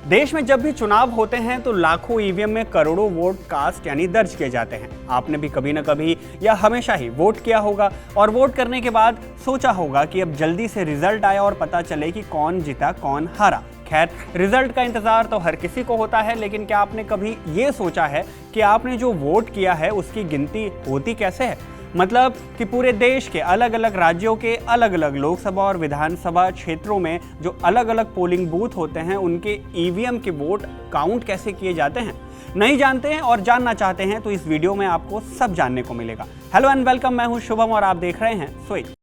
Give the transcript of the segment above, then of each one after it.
देश में जब भी चुनाव होते हैं तो लाखों ईवीएम में करोड़ों वोट कास्ट यानी दर्ज किए जाते हैं। आपने भी कभी न कभी या हमेशा ही वोट किया होगा और वोट करने के बाद सोचा होगा कि अब जल्दी से रिजल्ट आए और पता चले कि कौन जीता कौन हारा। खैर, रिजल्ट का इंतजार तो हर किसी को होता है, लेकिन क्या आपने कभी ये सोचा है कि आपने जो वोट किया है उसकी गिनती होती कैसे है? मतलब कि पूरे देश के अलग अलग राज्यों के अलग अलग लोकसभा और विधानसभा क्षेत्रों में जो अलग अलग पोलिंग बूथ होते हैं उनके ईवीएम के वोट काउंट कैसे किए जाते हैं? नहीं जानते हैं और जानना चाहते हैं तो इस वीडियो में आपको सब जानने को मिलेगा। हेलो एंड वेलकम, मैं हूं शुभम और आप देख रहे हैं स्विच।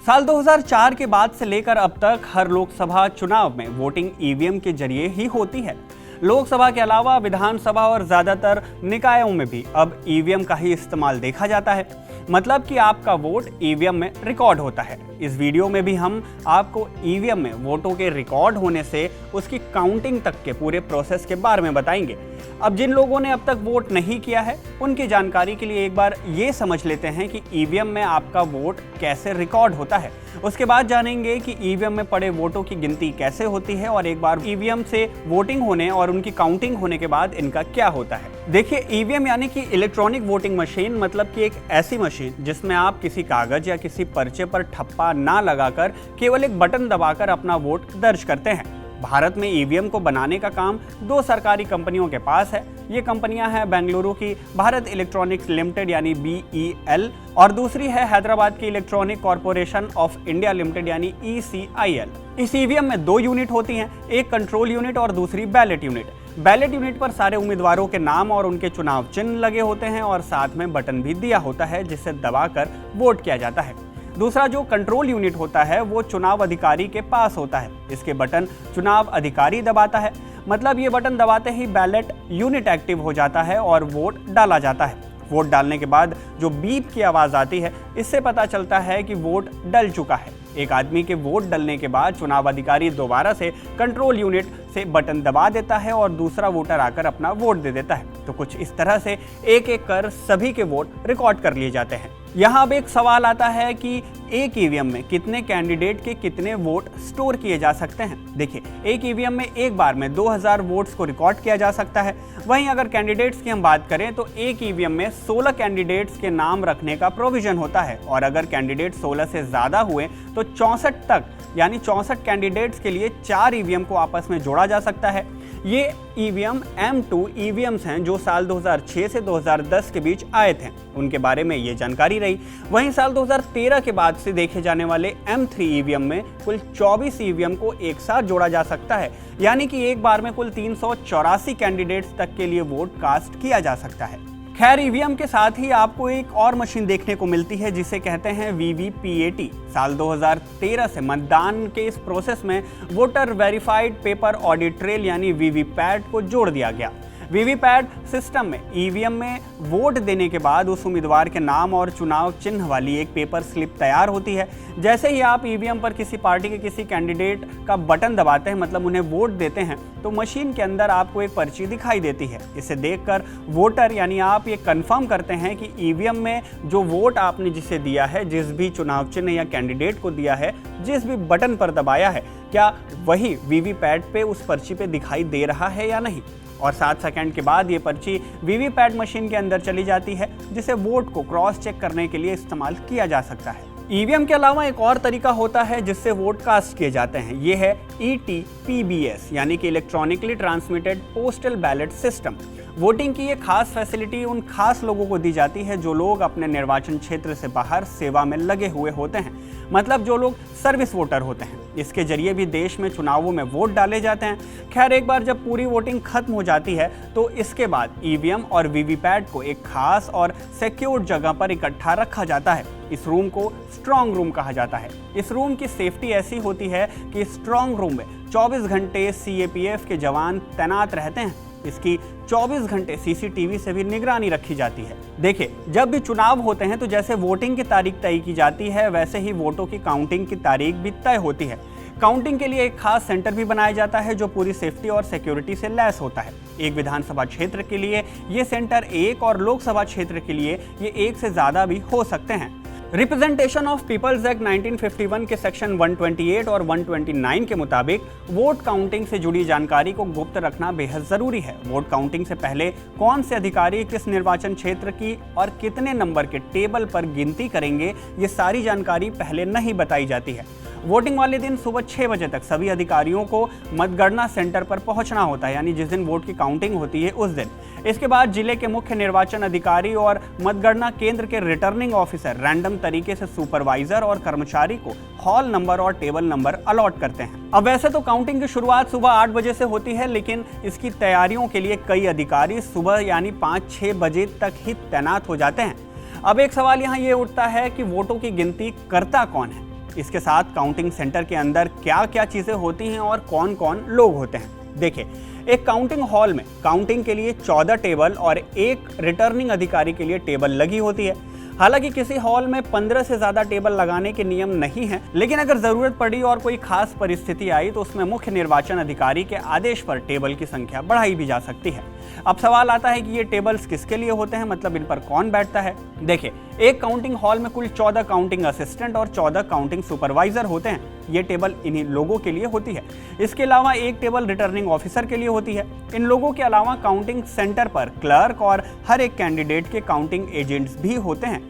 साल 2004 के बाद से लेकर अब तक हर लोकसभा चुनाव में वोटिंग ईवीएम के जरिए ही होती है। लोकसभा के अलावा विधानसभा और ज्यादातर निकायों में भी अब ईवीएम का ही इस्तेमाल देखा जाता है। मतलब कि आपका वोट ईवीएम में रिकॉर्ड होता है। इस वीडियो में भी हम आपको ईवीएम में वोटों के रिकॉर्ड होने से उसकी काउंटिंग तक के पूरे प्रोसेस के बारे में बताएंगे। अब जिन लोगों ने अब तक वोट नहीं किया है उनकी जानकारी के लिए एक बार ये समझ लेते हैं कि ईवीएम में आपका वोट कैसे रिकॉर्ड होता है। उसके बाद जानेंगे कि ईवीएम में पड़े वोटों की गिनती कैसे होती है और एक बार ईवीएम से वोटिंग होने और उनकी काउंटिंग होने के बाद इनका क्या होता है। देखिए, ईवीएम यानी कि इलेक्ट्रॉनिक वोटिंग मशीन, मतलब कि एक ऐसी मशीन जिसमें आप किसी कागज या किसी पर्चे पर ठप्पा ना लगाकर केवल एक बटन दबाकर अपना वोट दर्ज करते हैं। भारत में ईवीएम को बनाने का काम दो सरकारी कंपनियों के पास है। ये कंपनियां हैं बेंगलुरु की भारत इलेक्ट्रॉनिक्स लिमिटेड यानी BEL और दूसरी है हैदराबाद की electronic corporation of India limited यानी ECIL। इस ईवीएम में दो यूनिट होती हैं, एक कंट्रोल यूनिट और दूसरी बैलेट यूनिट। बैलेट यूनिट पर सारे उम्मीदवारों के नाम और उनके चुनाव चिन्ह लगे होते हैं और साथ में बटन भी दिया होता है जिसे दबाकर वोट किया जाता है। दूसरा जो कंट्रोल यूनिट होता है वो चुनाव अधिकारी के पास होता है। इसके बटन चुनाव अधिकारी दबाता है। मतलब ये बटन दबाते ही बैलेट यूनिट एक्टिव हो जाता है और वोट डाला जाता है। वोट डालने के बाद जो बीप की आवाज़ आती है, इससे पता चलता है कि वोट डल चुका है। एक आदमी के वोट डलने के बाद चुनाव अधिकारी दोबारा से कंट्रोल यूनिट से बटन दबा देता है और दूसरा वोटर आकर अपना वोट दे देता है। तो कुछ इस तरह से एक एक कर सभी के वोट रिकॉर्ड कर लिए जाते हैं। यहाँ अब एक सवाल आता है कि एक ईवीएम में कितने कैंडिडेट के कितने वोट स्टोर किए जा सकते हैं। देखिए, एक ईवीएम में एक बार में 2000 वोट्स को रिकॉर्ड किया जा सकता है। वहीं अगर कैंडिडेट्स की हम बात करें तो एक ईवीएम में 16 कैंडिडेट्स के नाम रखने का प्रोविजन होता है और अगर कैंडिडेट 16 से ज़्यादा हुए तो 64 तक यानी 64 कैंडिडेट्स के लिए 4 ईवीएम को आपस में जोड़ा जा सकता है। ये ईवीएम M2 ईवीएम्स हैं जो साल 2006 से 2010 के बीच आए थे, उनके बारे में ये जानकारी रही। वहीं साल 2013 के बाद से देखे जाने वाले M3 ईवीएम में कुल 24 ईवीएम को एक साथ जोड़ा जा सकता है, यानी कि एक बार में कुल 384 कैंडिडेट्स तक के लिए वोट कास्ट किया जा सकता है। खैर, ईवीएम के साथ ही आपको एक और मशीन देखने को मिलती है जिसे कहते हैं VVPAT। साल 2013 से मतदान के इस प्रोसेस में voter verified paper audit trail यानी VVPAT को जोड़ दिया गया। VVPAT सिस्टम में ईवीएम में वोट देने के बाद उस उम्मीदवार के नाम और चुनाव चिन्ह वाली एक पेपर स्लिप तैयार होती है। जैसे ही आप ईवीएम पर किसी पार्टी के किसी कैंडिडेट का बटन दबाते हैं, मतलब उन्हें वोट देते हैं, तो मशीन के अंदर आपको एक पर्ची दिखाई देती है। इसे देखकर वोटर यानी आप ये कंफर्म करते हैं कि ईवीएम में जो वोट आपने जिसे दिया है, जिस भी चुनाव चिन्ह या कैंडिडेट को दिया है, जिस भी बटन पर दबाया है, क्या वही VVPAT पे उस पर्ची पे दिखाई दे रहा है या नहीं। और 7 सेकंड के बाद ये पर्ची VVPAT मशीन के अंदर चली जाती है जिसे वोट को क्रॉस चेक करने के लिए इस्तेमाल किया जा सकता है। ईवीएम के अलावा एक और तरीका होता है जिससे वोट कास्ट किए जाते हैं। ये है ETPBS यानी कि electronically transmitted postal ballot system. Voting की ये खास फैसिलिटी उन खास लोगों को दी जाती है जो लोग अपने निर्वाचन क्षेत्र से बाहर सेवा में लगे हुए होते हैं, मतलब जो लोग सर्विस वोटर होते हैं। इसके जरिए भी देश में चुनावों में वोट डाले जाते हैं। खैर, एक बार जब पूरी वोटिंग खत्म हो जाती है तो इसके बाद ईवीएम और VVPAT को एक खास और सिक्योर्ड जगह पर इकट्ठा रखा जाता है। इस रूम को स्ट्रांग रूम कहा जाता है। इस रूम की सेफ्टी ऐसी होती है कि स्ट्रांग रूम में 24 घंटे CAPF के जवान तैनात रहते हैं। इसकी 24 घंटे CCTV से भी निगरानी रखी जाती है। देखिए, जब भी चुनाव होते हैं तो जैसे वोटिंग की तारीख तय की जाती है, वैसे ही वोटों की काउंटिंग की तारीख भी तय होती है। काउंटिंग के लिए एक खास सेंटर भी बनाया जाता है जो पूरी सेफ्टी और सिक्योरिटी से लैस होता है। एक विधानसभा क्षेत्र के लिए ये सेंटर एक और लोकसभा क्षेत्र के लिए ये एक से ज़्यादा भी हो सकते हैं। रिप्रेजेंटेशन ऑफ पीपल्स एक्ट 1951 के सेक्शन 128 और 129 के मुताबिक वोट काउंटिंग से जुड़ी जानकारी को गुप्त रखना बेहद जरूरी है। वोट काउंटिंग से पहले कौन से अधिकारी किस निर्वाचन क्षेत्र की और कितने नंबर के टेबल पर गिनती करेंगे, ये सारी जानकारी पहले नहीं बताई जाती है। वोटिंग वाले दिन सुबह 6 बजे तक सभी अधिकारियों को मतगणना सेंटर पर पहुंचना होता है, यानी जिस दिन वोट की काउंटिंग होती है उस दिन। इसके बाद जिले के मुख्य निर्वाचन अधिकारी और मतगणना केंद्र के रिटर्निंग ऑफिसर रैंडम तरीके से सुपरवाइजर और कर्मचारी को हॉल नंबर और टेबल नंबर अलॉट करते हैं। अब वैसे तो काउंटिंग की शुरुआत सुबह 8 बजे से होती है, लेकिन इसकी तैयारियों के लिए कई अधिकारी सुबह यानी 5-6 बजे तक ही तैनात हो जाते हैं। अब एक सवाल यहाँ ये उठता है कि वोटों की गिनती करता कौन है, इसके साथ काउंटिंग सेंटर के अंदर क्या क्या चीजें होती हैं और कौन कौन लोग होते हैं। देखिए, एक काउंटिंग हॉल में काउंटिंग के लिए 14 टेबल और एक रिटर्निंग अधिकारी के लिए टेबल लगी होती है। हालांकि किसी हॉल में 15 से ज्यादा टेबल लगाने के नियम नहीं है, लेकिन अगर जरूरत पड़ी और कोई खास परिस्थिति आई तो उसमें मुख्य निर्वाचन अधिकारी के आदेश पर टेबल की संख्या बढ़ाई भी जा सकती है। अब सवाल आता है कि ये टेबल्स किसके लिए होते हैं, मतलब इन पर कौन बैठता है। देखिए, एक काउंटिंग हॉल में कुल 14 काउंटिंग असिस्टेंट और 14 काउंटिंग सुपरवाइजर होते हैं। ये टेबल इन्हीं लोगों के लिए होती है। इसके अलावा एक टेबल रिटर्निंग ऑफिसर के लिए होती है। इन लोगों के अलावा काउंटिंग सेंटर पर क्लर्क और हर एक कैंडिडेट के काउंटिंग एजेंट्स भी होते हैं।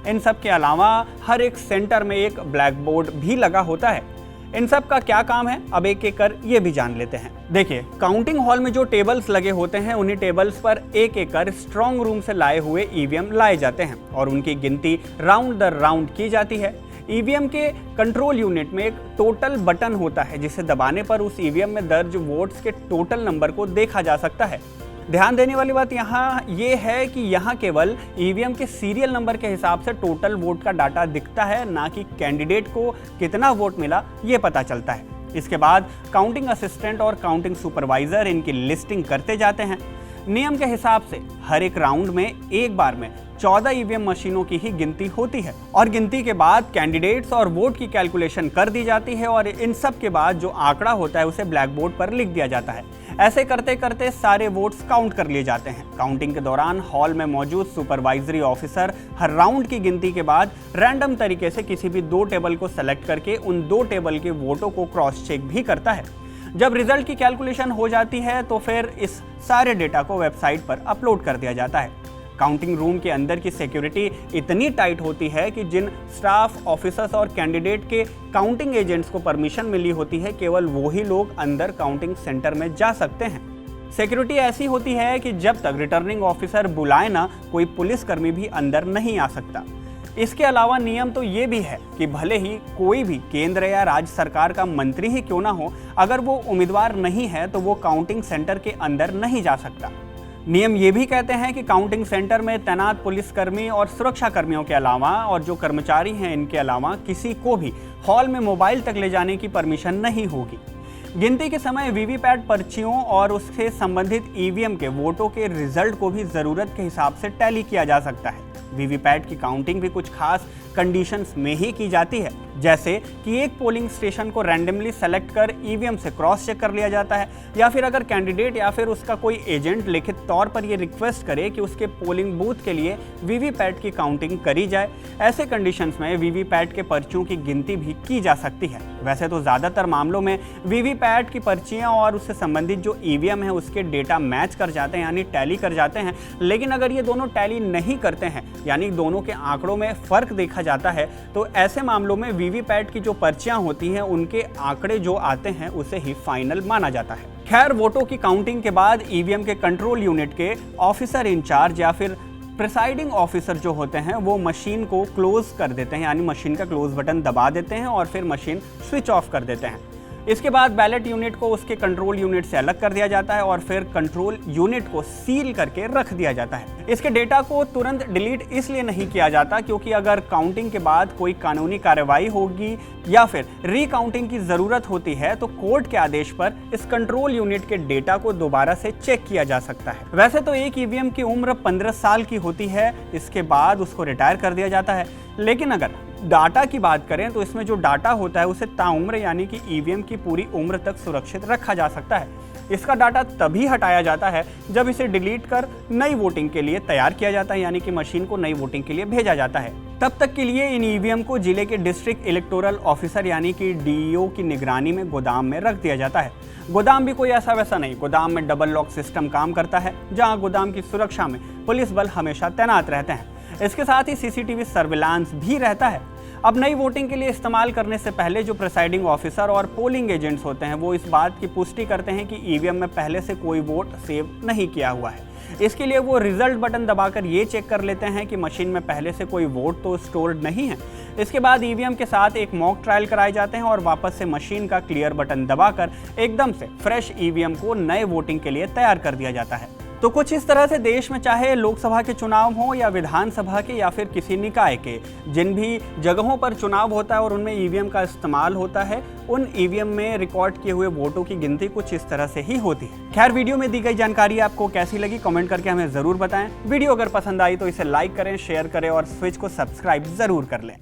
इन सब के अलावा हर एक सेंटर में एक ब्लैक बोर्ड भी लगा होता है। इन सब का क्या काम है, अब एक एक कर ये भी जान लेते हैं। देखिए, काउंटिंग हॉल में जो टेबल्स लगे होते हैं उन्हीं टेबल्स पर एक एक कर स्ट्रॉन्ग रूम से लाए हुए ईवीएम लाए जाते हैं और उनकी गिनती राउंड दर राउंड की जाती है। ईवीएम के कंट्रोल यूनिट में एक टोटल बटन होता है जिसे दबाने पर उस ईवीएम में दर्ज वोट्स के टोटल नंबर को देखा जा सकता है। ध्यान देने वाली बात यहाँ ये है कि यहाँ केवल ईवीएम के सीरियल नंबर के हिसाब से टोटल वोट का डाटा दिखता है, ना कि कैंडिडेट को कितना वोट मिला ये पता चलता है। इसके बाद काउंटिंग असिस्टेंट और काउंटिंग सुपरवाइजर इनकी लिस्टिंग करते जाते हैं। नियम के हिसाब से हर एक राउंड में एक बार में 14 ईवीएम मशीनों की ही गिनती होती है और गिनती के बाद कैंडिडेट्स और वोट की कैलकुलेशन कर दी जाती है और इन सब के बाद जो आंकड़ा होता है उसे ब्लैक बोर्ड पर लिख दिया जाता है। ऐसे करते करते सारे वोट्स काउंट कर लिए जाते हैं। काउंटिंग के दौरान हॉल में मौजूद सुपरवाइजरी ऑफिसर हर राउंड की गिनती के बाद रैंडम तरीके से किसी भी 2 टेबल को सेलेक्ट करके उन 2 टेबल के वोटों को क्रॉस चेक भी करता है। जब रिजल्ट की कैलकुलेशन हो जाती है तो फिर इस सारे डेटा को वेबसाइट पर अपलोड कर दिया जाता है। काउंटिंग रूम के अंदर की सिक्योरिटी इतनी टाइट होती है कि जिन स्टाफ, ऑफिसर्स और कैंडिडेट के काउंटिंग एजेंट्स को परमिशन मिली होती है, केवल वो ही लोग अंदर काउंटिंग सेंटर में जा सकते हैं। सिक्योरिटी ऐसी होती है कि जब तक रिटर्निंग ऑफिसर बुलाए ना, कोई पुलिसकर्मी भी अंदर नहीं आ सकता। इसके अलावा नियम तो ये भी है कि भले ही कोई भी केंद्र या राज्य सरकार का मंत्री ही क्यों ना हो, अगर वो उम्मीदवार नहीं है तो वो काउंटिंग सेंटर के अंदर नहीं जा सकता। नियम ये भी कहते हैं कि काउंटिंग सेंटर में तैनात पुलिसकर्मी और सुरक्षा कर्मियों के अलावा और जो कर्मचारी हैं इनके अलावा किसी को भी हॉल में मोबाइल तक ले जाने की परमिशन नहीं होगी। गिनती के समय वीवीपैट पर्चियों और उससे संबंधित ईवीएम के वोटों के रिजल्ट को भी ज़रूरत के हिसाब से टैली किया जा सकता है। वीवीपैट की काउंटिंग भी कुछ खास कंडीशंस में ही की जाती है, जैसे कि एक पोलिंग स्टेशन को रैंडमली सेलेक्ट कर ईवीएम से क्रॉस चेक कर लिया जाता है, या फिर अगर कैंडिडेट या फिर उसका कोई एजेंट लिखित तौर पर ये रिक्वेस्ट करे कि उसके पोलिंग बूथ के लिए वीवीपैट की काउंटिंग करी जाए, ऐसे कंडीशंस में वीवीपैट के पर्चियों की गिनती भी की जा सकती है। वैसे तो ज़्यादातर मामलों में वीवीपैट की पर्चियाँ और उससे संबंधित जो ईवीएम है उसके डेटा मैच कर जाते हैं, यानी टैली कर जाते हैं। लेकिन अगर ये दोनों टैली नहीं करते हैं, यानी दोनों के आंकड़ों में फ़र्क देखा जाता है, तो ऐसे मामलों में वीवीपैट की जो पर्चियां होती हैं उनके आंकड़े जो आते हैं उसे ही फाइनल माना जाता है। खैर, वोटों की काउंटिंग के बाद ईवीएम के कंट्रोल यूनिट के ऑफिसर इंचार्ज या फिर प्रिसाइडिंग ऑफिसर जो होते हैं वो मशीन को क्लोज कर देते हैं, यानी मशीन का क्लोज बटन दबा देते हैं और फिर मशीन स्विच ऑफ कर देते हैं। इसके बाद बैलेट यूनिट को उसके कंट्रोल यूनिट से अलग कर दिया जाता है और फिर कंट्रोल यूनिट को सील करके रख दिया जाता है। इसके डेटा को तुरंत डिलीट इसलिए नहीं किया जाता क्योंकि अगर काउंटिंग के बाद कोई कानूनी कार्रवाई होगी या फिर रीकाउंटिंग की ज़रूरत होती है तो कोर्ट के आदेश पर इस कंट्रोल यूनिट के डेटा को दोबारा से चेक किया जा सकता है। वैसे तो एक ईवीएम की उम्र 15 साल की होती है, इसके बाद उसको रिटायर कर दिया जाता है। लेकिन अगर डाटा की बात करें तो इसमें जो डाटा होता है उसे ताउम्र यानी कि ईवीएम की पूरी उम्र तक सुरक्षित रखा जा सकता है। इसका डाटा तभी हटाया जाता है जब इसे डिलीट कर नई वोटिंग के लिए तैयार किया जाता है, यानी कि मशीन को नई वोटिंग के लिए भेजा जाता है। तब तक के लिए इन ईवीएम को जिले के डिस्ट्रिक्ट इलेक्टोरल ऑफिसर यानी कि डीईओ की निगरानी में गोदाम में रख दिया जाता है। गोदाम भी कोई ऐसा वैसा नहीं, गोदाम में डबल लॉक सिस्टम काम करता है, जहां गोदाम की सुरक्षा में पुलिस बल हमेशा तैनात रहते हैं। इसके साथ ही सीसीटीवी सर्विलांस भी रहता है। अब नई वोटिंग के लिए इस्तेमाल करने से पहले जो प्रिसाइडिंग ऑफिसर और पोलिंग एजेंट्स होते हैं वो इस बात की पुष्टि करते हैं कि ईवीएम में पहले से कोई वोट सेव नहीं किया हुआ है। इसके लिए वो रिजल्ट बटन दबाकर ये चेक कर लेते हैं कि मशीन में पहले से कोई वोट तो स्टोर्ड नहीं है। इसके बाद ईवीएम के साथ एक मॉक ट्रायल कराए जाते हैं और वापस से मशीन का क्लियर बटन दबाकर एकदम से फ्रेश ईवीएम को नए वोटिंग के लिए तैयार कर दिया जाता है। तो कुछ इस तरह से देश में चाहे लोकसभा के चुनाव हो या विधानसभा के या फिर किसी निकाय के, जिन भी जगहों पर चुनाव होता है और उनमें ईवीएम का इस्तेमाल होता है, उन ईवीएम में रिकॉर्ड किए हुए वोटों की गिनती कुछ इस तरह से ही होती है। खैर, वीडियो में दी गई जानकारी आपको कैसी लगी कमेंट करके हमें जरूर बताएं। वीडियो अगर पसंद आई तो इसे लाइक करें, शेयर करें और स्विच को सब्सक्राइब जरूर कर लें।